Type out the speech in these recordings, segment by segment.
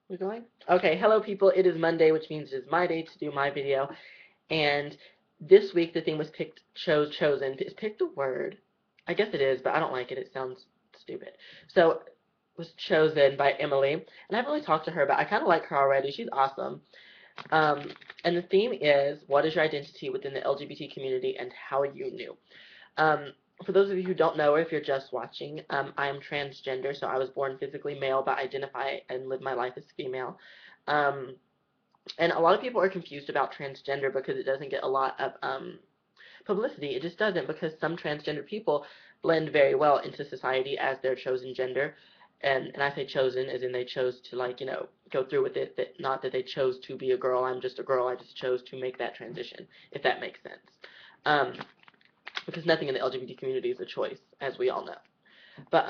We're going? Okay, hello people. It is Monday, which means it is my day to do my video. And this week the theme was chosen. Is picked a word? I guess it is, but I don't like it. It sounds stupid. So it was chosen by Emily, and I haven't really talked to her, but I kind of like her already. She's awesome. Um, and the theme is, what is your identity within the LGBT community and how you knew? Um, for those of you who don't know, or if you're just watching, I am transgender, so I was born physically male, but identify and live my life as female. Um, and a lot of people are confused about transgender because it doesn't get a lot of publicity. It just doesn't, because some transgender people blend very well into society as their chosen gender. And I say chosen as in they chose to, like, go through with it, that not that they chose to be a girl. I'm just a girl. I just chose to make that transition, if that makes sense. Um, because nothing in the LGBT community is a choice, as we all know. But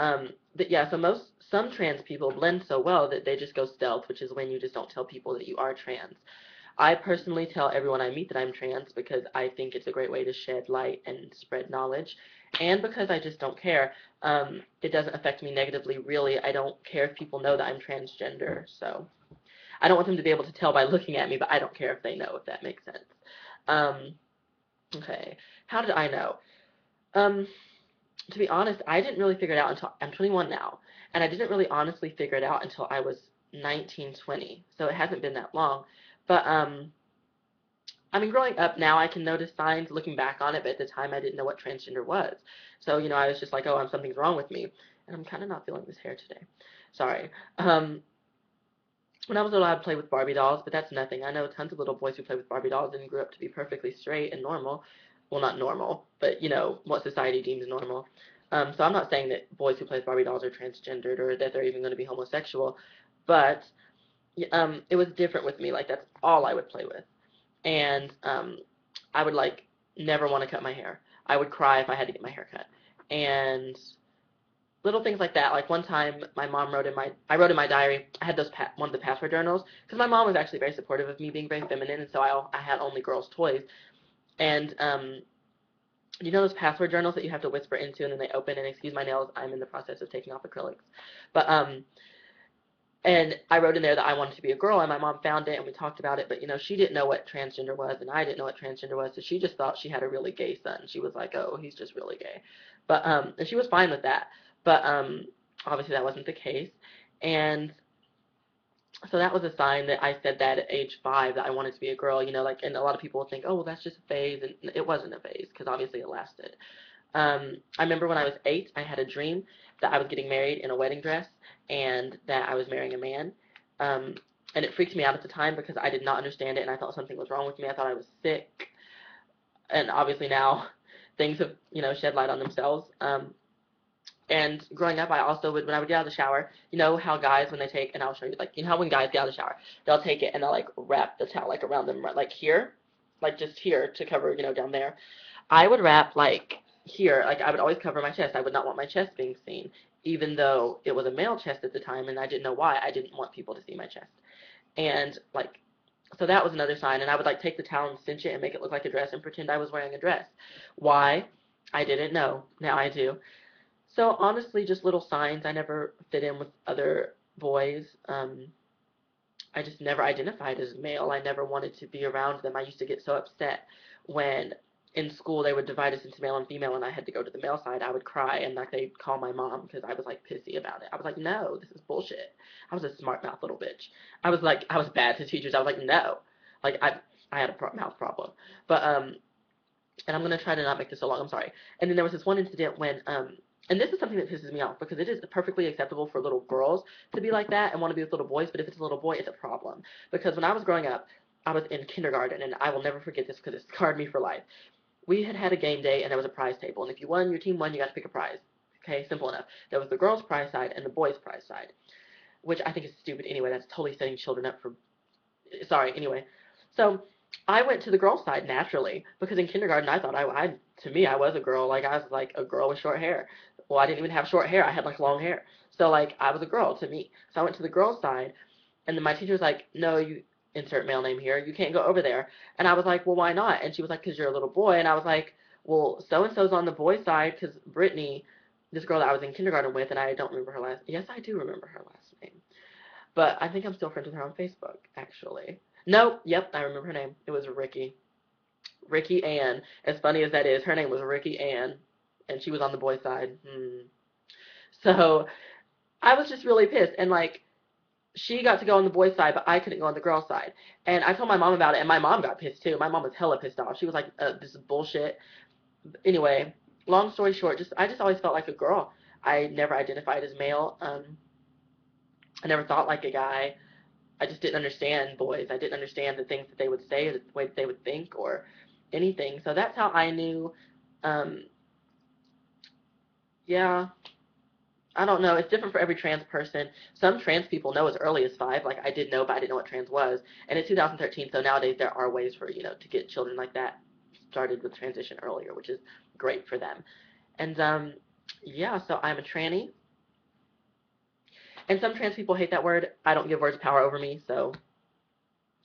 yeah, so some trans people blend so well that they just go stealth, which is when you just don't tell people that you are trans. I personally tell everyone I meet that I'm trans because I think it's a great way to shed light and spread knowledge, and because I just don't care. It doesn't affect me negatively, really. I don't care if people know that I'm transgender, so I don't want them to be able to tell by looking at me, but I don't care if they know, if that makes sense. Um, okay, how did I know? Um, to be honest, I didn't really figure it out until I'm 21 now, and I didn't really honestly figure it out until I was 19, 20. So it hasn't been that long. But I mean, growing up now, I can notice signs looking back on it, but at the time, I didn't know what transgender was. So I was just like, oh, something's wrong with me, and I'm kind of not feeling this hair today. Sorry. When I was little, I'd play with Barbie dolls, but that's nothing. I know tons of little boys who play with Barbie dolls and grew up to be perfectly straight and normal. Well, not normal, but what society deems normal. So I'm not saying that boys who play with Barbie dolls are transgendered or that they're even going to be homosexual, but it was different with me. Like, that's all I would play with, and I would, like, never want to cut my hair. I would cry if I had to get my hair cut, and little things like that. Like, one time, I wrote in my diary. I had one of the password journals, because my mom was actually very supportive of me being very feminine, and so I had only girls' toys. And those password journals that you have to whisper into, and then they open. And excuse my nails, I'm in the process of taking off acrylics. But and I wrote in there that I wanted to be a girl, and my mom found it, and we talked about it. But she didn't know what transgender was, and I didn't know what transgender was, so she just thought she had a really gay son. She was like, "Oh, he's just really gay," but and she was fine with that. But obviously that wasn't the case, and so that was a sign that I said that at age 5 that I wanted to be a girl. Like, and a lot of people would think, "Oh, well, that's just a phase," and it wasn't a phase because obviously it lasted. I remember when I was 8, I had a dream that I was getting married in a wedding dress and that I was marrying a man. Um, and it freaked me out at the time because I did not understand it, and I thought something was wrong with me. I thought I was sick. And obviously now things have, shed light on themselves. And growing up, I also would, when I would get out of the shower, how guys, when they take, and I'll show you, like, how when guys get out of the shower, they'll take it and they'll, like, wrap the towel, like, around them, like, here, like, just here to cover, down there. I would wrap, like, here. Like, I would always cover my chest. I would not want my chest being seen, even though it was a male chest at the time, and I didn't know why. I didn't want people to see my chest. And, like, so that was another sign. And I would, like, take the towel and cinch it and make it look like a dress and pretend I was wearing a dress. Why? I didn't know. Now I do. So honestly, just little signs. I never fit in with other boys. I just never identified as male. I never wanted to be around them. I used to get so upset when in school they would divide us into male and female, and I had to go to the male side. I would cry, and, like, they'd call my mom because I was, like, pissy about it. I was like, no, this is bullshit. I was a smart mouth little bitch. I was bad to teachers. I was like, no, like, I had a mouth problem, but and I'm gonna try to not make this so long. I'm sorry. And then there was this one incident when and this is something that pisses me off because it is perfectly acceptable for little girls to be like that and want to be with little boys, but if it's a little boy, it's a problem. Because when I was growing up, I was in kindergarten, and I will never forget this because it scarred me for life. We had a game day, and there was a prize table, and if you won, your team won, you got to pick a prize. Okay, simple enough. There was the girls' prize side and the boys' prize side, which I think is stupid anyway. That's totally setting children up for. Sorry, anyway. So I went to the girls' side naturally because in kindergarten I thought to me I was a girl. Like, I was like a girl with short hair. Well, I didn't even have short hair. I had, like, long hair. So, like, I was a girl to me. So I went to the girls' side, and then my teacher was like, "No, you insert male name here. You can't go over there." And I was like, "Well, why not?" And she was like, "Because you're a little boy." And I was like, "Well, so and so's on the boys' side because Brittany, this girl that I was in kindergarten with, and I don't remember her last. Yes, I do remember her last name. But I think I'm still friends with her on Facebook, actually. Nope, yep, I remember her name. It was Ricky. Ricky Ann. As funny as that is, her name was Ricky Ann, and she was on the boy side. So I was just really pissed, and like she got to go on the boy side, but I couldn't go on the girl side. And I told my mom about it, and my mom got pissed too. My mom was hella pissed off. She was like, "This is bullshit." Anyway, long story short, I just always felt like a girl. I never identified as male. I never thought like a guy. I just didn't understand boys. I didn't understand the things that they would say, or the way that they would think, or anything. So that's how I knew. Um, yeah, I don't know. It's different for every trans person. Some trans people know as early as 5. Like I did know, but I didn't know what trans was. And it's 2013, so nowadays there are ways for to get children like that started with transition earlier, which is great for them. And yeah, so I'm a tranny. And some trans people hate that word. I don't give words power over me, so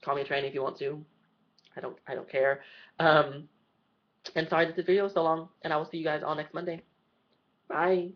call me a tranny if you want to. I don't care. Um, and sorry that this video was so long, and I will see you guys all next Monday. Bye.